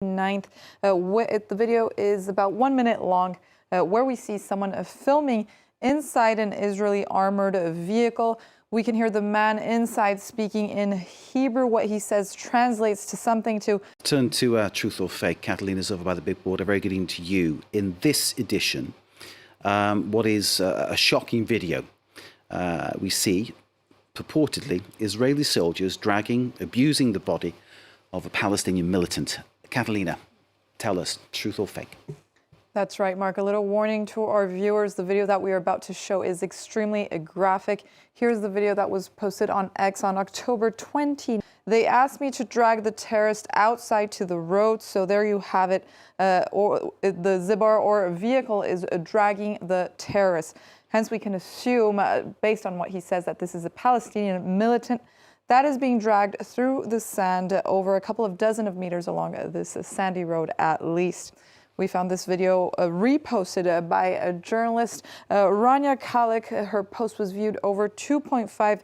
9th. The video is about 1 minute long, where we see someone filming inside an Israeli armored vehicle. We can hear the man inside speaking in Hebrew. What he says translates to something to... Turn to Truth or Fake. Catalina's over by the big board. A very good evening to you. In this edition, what is a shocking video. We see, purportedly, Israeli soldiers dragging, abusing the body of a Palestinian militant. Catalina, tell us, truth or fake? That's right, Mark. A little warning to our viewers. The video that we are about to show is extremely graphic. Here's the video that was posted on X on October 20. They asked me to drag the terrorist outside to the road. So there you have it. Or the Zibar or vehicle is dragging the terrorist. Hence, we can assume, based on what he says, that this is a Palestinian militant that is being dragged through the sand over a couple of dozen of meters along this sandy road at least. We found this video reposted by a journalist, Rakyat. Her post was viewed over 2.5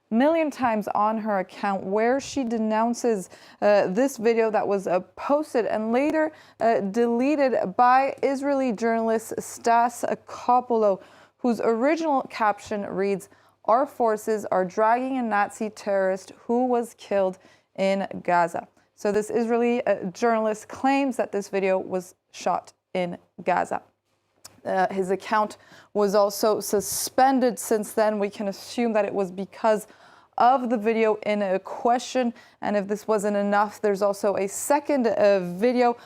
million times on her account, where she denounces this video that was posted and later deleted by Israeli journalist Stas Kopolo, whose original caption reads, "Our forces are dragging a Nazi terrorist who was killed in Gaza." So this Israeli journalist claims that this video was shot in Gaza. His account was also suspended since then. We can assume that it was because of the video in question. And if this wasn't enough, there's also a second video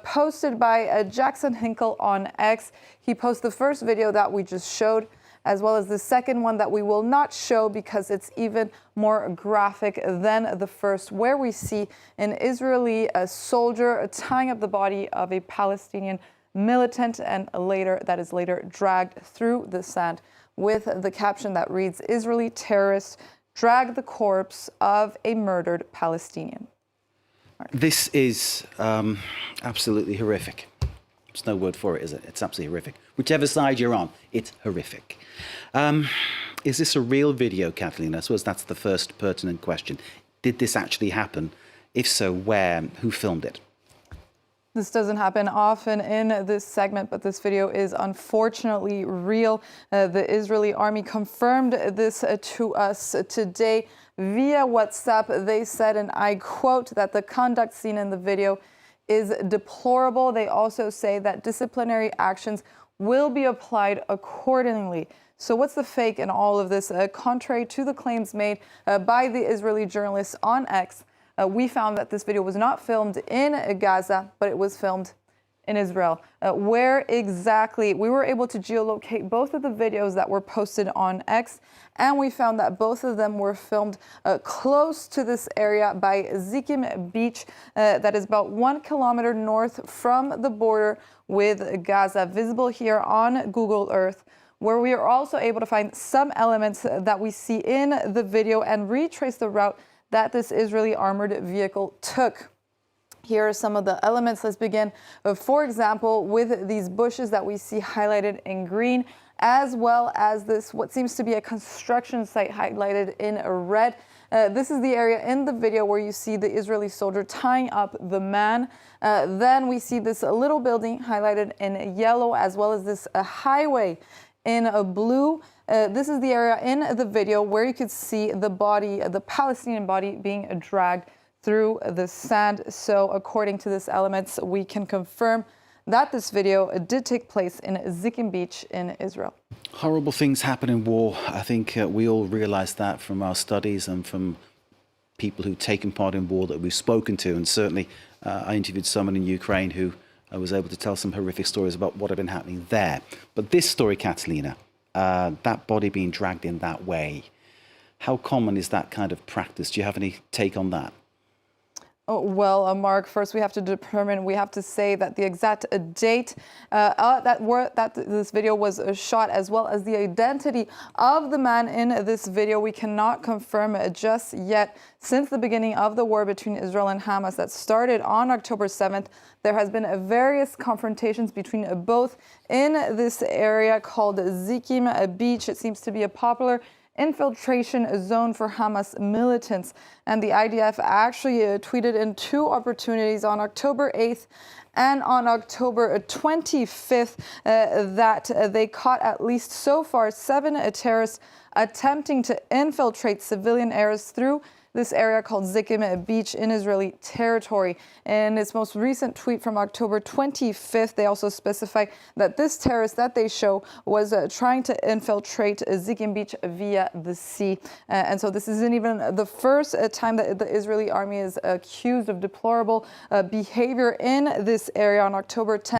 posted by Jackson Hinkle on X. He posted the first video that we just showed, as well as the second one that we will not show because it's even more graphic than the first, where we see an Israeli soldier tying up the body of a Palestinian militant, and that is later dragged through the sand with the caption that reads, "Israeli terrorists drag the corpse of a murdered Palestinian." This is absolutely horrific. There's no word for it, is it? It's absolutely horrific. Whichever side you're on, it's horrific. Is this a real video, Catalina? I suppose that's the first pertinent question. Did this actually happen? If so, where? Who filmed it? This doesn't happen often in this segment, but this video is unfortunately real. The Israeli army confirmed this to us today via WhatsApp. They said, and I quote, that the conduct seen in the video is deplorable. They also say that disciplinary actions will be applied accordingly. So what's the fake in all of this? Contrary to the claims made by the Israeli journalists on X, we found that this video was not filmed in Gaza, but it was filmed in Israel. Where exactly? We were able to geolocate both of the videos that were posted on X, and we found that both of them were filmed close to this area by Zikim Beach, that is about 1 kilometer north from the border with Gaza, visible here on Google Earth, where we are also able to find some elements that we see in the video and retrace the route that this Israeli armored vehicle took. Here are some of the elements. Let's begin, for example, with these bushes that we see highlighted in green, as well as this, what seems to be a construction site highlighted in red. This is the area in the video where you see the Israeli soldier tying up the man. Then we see this little building highlighted in yellow, as well as this highway in blue. This is the area in the video where you could see the body, the Palestinian body, being dragged through the sand. So according to these elements, we can confirm that this video did take place in Zikim Beach in Israel. Horrible things happen in war. I think we all realize that from our studies and from people who've taken part in war that we've spoken to. And certainly I interviewed someone in Ukraine who was able to tell some horrific stories about what had been happening there. But this story, Catalina, that body being dragged in that way, how common is that kind of practice? Do you have any take on that? Oh, well, Mark, first we have to say that the exact date that this video was shot, as well as the identity of the man in this video, we cannot confirm just yet. Since the beginning of the war between Israel and Hamas that started on October 7th, there has been various confrontations between both in this area called Zikim Beach. It seems to be a popular infiltration zone for Hamas militants. And the IDF actually tweeted in two opportunities on October 8th and on October 25th that they caught at least so far 7 terrorists attempting to infiltrate civilian areas through this area called Zikim Beach in Israeli territory. In its most recent tweet from October 25th, they also specify that this terrorist that they show was trying to infiltrate Zikim Beach via the sea. And so this isn't even the first time that the Israeli army is accused of deplorable behavior in this area. On October 10th,